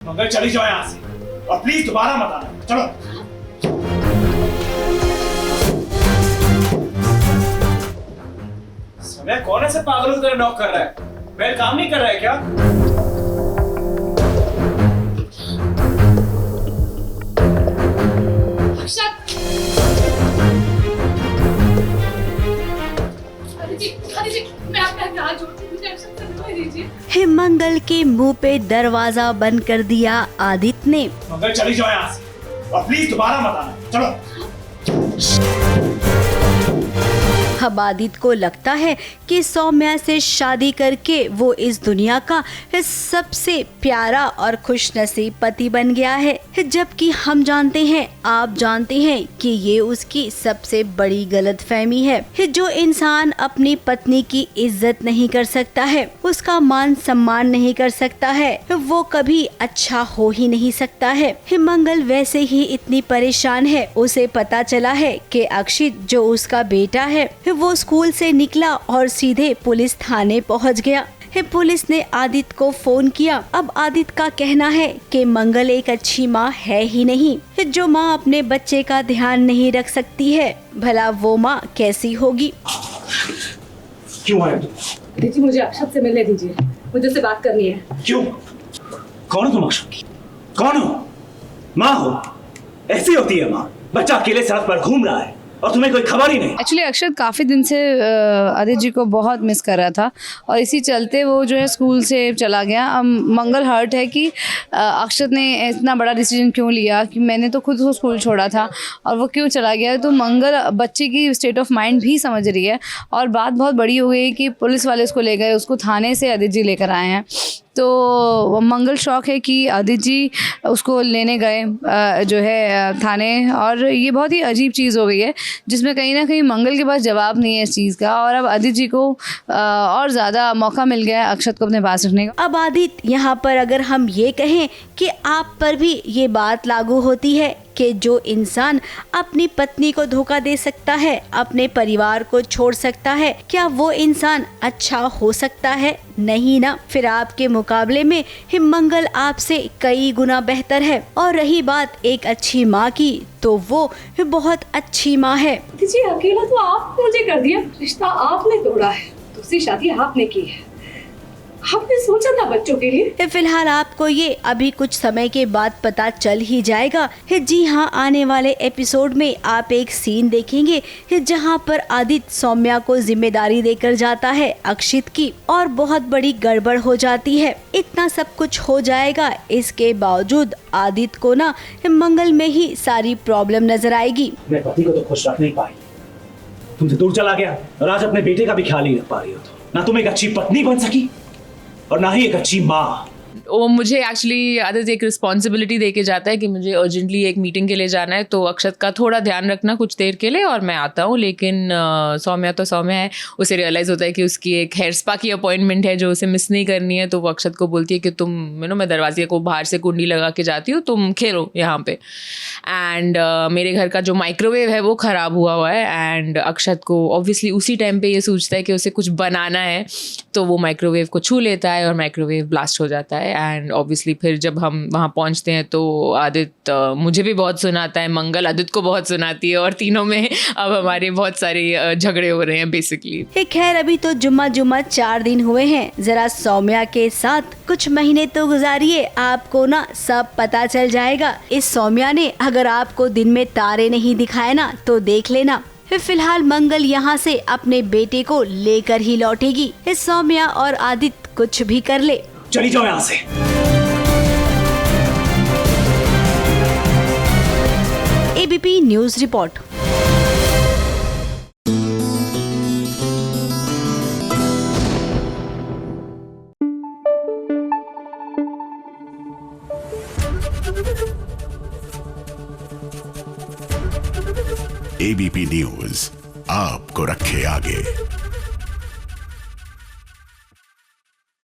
मंगल चली जाओ यहाँ से और प्लीज दोबारा मत आना। चलो। समय कौन ऐसे पागलों की तरह नॉक कर रहा है? बेल काम नहीं कर रहा है क्या? मैं आपका हाथ जोड़ती हूँ, मुझे अक्षत से दवाई दीजिए। हिमंगल के मुंह पे दरवाजा बंद कर दिया आदित्य ने। मंगल चली जाओ यहाँ से और प्लीज दोबारा मत आना। चलो। अब आदित्य को लगता है कि सौम्या से शादी करके वो इस दुनिया का सबसे प्यारा और खुशनसीब पति बन गया है, जबकि हम जानते हैं, आप जानते हैं कि ये उसकी सबसे बड़ी गलतफहमी है। जो इंसान अपनी पत्नी की इज्जत नहीं कर सकता है, उसका मान सम्मान नहीं कर सकता है, वो कभी अच्छा हो ही नहीं सकता है। हिमंगल वैसे ही इतनी परेशान है। उसे पता चला है कि अक्षित जो उसका बेटा है वो स्कूल से निकला और सीधे पुलिस थाने पहुंच गया। पुलिस ने आदित्य को फोन किया। अब आदित्य का कहना है कि मंगल एक अच्छी माँ है ही नहीं। जो माँ अपने बच्चे का ध्यान नहीं रख सकती है, भला वो माँ कैसी होगी। क्यों आए तुम? दीदी मुझे अक्षत से मिलने दीजिए, मुझे उससे बात करनी है। क्यों? कौन हो तुम अक्षत? कौन हो? माँ हो? ऐसी होती है माँ। बच्चा अकेले सड़क पर घूम रहा है और तुम्हें कोई खबर ही नहीं। एक्चुअली अक्षत काफ़ी दिन से आदित्य जी को बहुत मिस कर रहा था और इसी चलते वो जो है स्कूल से चला गया। अब मंगल हर्ट है कि अक्षत ने इतना बड़ा डिसीजन क्यों लिया, कि मैंने तो खुद को स्कूल छोड़ा था और वो क्यों चला गया। तो मंगल बच्चे की स्टेट ऑफ माइंड भी समझ रही है और बात बहुत बड़ी हो गई कि पुलिस वाले उसको ले गए, उसको थाने से आदित्य जी लेकर आए हैं। तो मंगल शौक है कि आदित्य जी उसको लेने गए जो है थाने, और ये बहुत ही अजीब चीज़ हो गई है जिसमें कहीं ना कहीं मंगल के पास जवाब नहीं है इस चीज़ का, और अब आदित्य जी को और ज़्यादा मौका मिल गया है अक्षत को अपने पास रखने का। अब आदित्य, यहाँ पर अगर हम ये कहें कि आप पर भी ये बात लागू होती है कि जो इंसान अपनी पत्नी को धोखा दे सकता है, अपने परिवार को छोड़ सकता है, क्या वो इंसान अच्छा हो सकता है? नहीं ना। फिर आपके मुकाबले में हिमंगल आपसे कई गुना बेहतर है। और रही बात एक अच्छी माँ की, तो वो बहुत अच्छी माँ है। दीदी अकेला तो आप मुझे कर दिया, रिश्ता आपने तोड़ा है, दूसरी शादी आपने की है, आपने सोचा था बच्चों के लिए। फिलहाल आपको ये अभी कुछ समय के बाद पता चल ही जाएगा। जी हाँ, आने वाले एपिसोड में आप एक सीन देखेंगे जहाँ पर आदित्य सौम्या को जिम्मेदारी देकर जाता है अक्षित की, और बहुत बड़ी गड़बड़ हो जाती है। इतना सब कुछ हो जाएगा, इसके बावजूद आदित्य को ना मंगल में ही सारी प्रॉब्लम नजर आएगी। अपने पति को तो खुश रख नहीं पाई, तुमसे दूर चला गया और आज अपने बेटे का भी ख्याल नहीं रख पा रही हो। तो ना तुम एक अच्छी पत्नी बन सकी और ना ही एक अच्छी माँ। वो मुझे एक्चुअली आदित्य एक रिस्पॉन्सिबिलिटी दे के जाता है कि मुझे अर्जेंटली एक मीटिंग के लिए जाना है, तो अक्षत का थोड़ा ध्यान रखना कुछ देर के लिए और मैं आता हूँ। लेकिन सौम्या तो सौम्या है, उसे रियलाइज़ होता है कि उसकी एक हेयर स्पा की अपॉइंटमेंट है जो उसे मिस नहीं करनी है। तो वो अक्षत को बोलती है कि तुम मैं दरवाजे को बाहर से कुंडी लगा के जाती हूँ, तुम खेलो यहाँ पे। एंड मेरे घर का जो माइक्रोवेव है वो ख़राब हुआ है, एंड अक्षत को ऑब्वियसली उसी टाइम पे ये सोचता है कि उसे कुछ बनाना है, तो वो माइक्रोवेव को छू लेता है और माइक्रोवेव ब्लास्ट हो जाता है। एंड ऑब्वियसली फिर जब हम वहाँ पहुँचते हैं तो आदित्य मुझे भी बहुत सुनाता है, मंगल आदित्य को बहुत सुनाती है, और तीनों में अब हमारे बहुत सारे झगड़े हो रहे हैं बेसिकली। खैर अभी तो जुम्मा 4 दिन हुए हैं, जरा सौम्या के साथ कुछ महीने तो गुजारिए, आपको ना सब पता चल जाएगा। इस सौम्या ने अगर आपको दिन में तारे नहीं दिखाए ना तो देख लेना। फिलहाल मंगल यहाँ से अपने बेटे को लेकर ही लौटेगी। इस सौम्या और आदित्य कुछ भी कर ले। चली जाओ यहाँ से। ABP news report. ABP news आपको रखे आगे।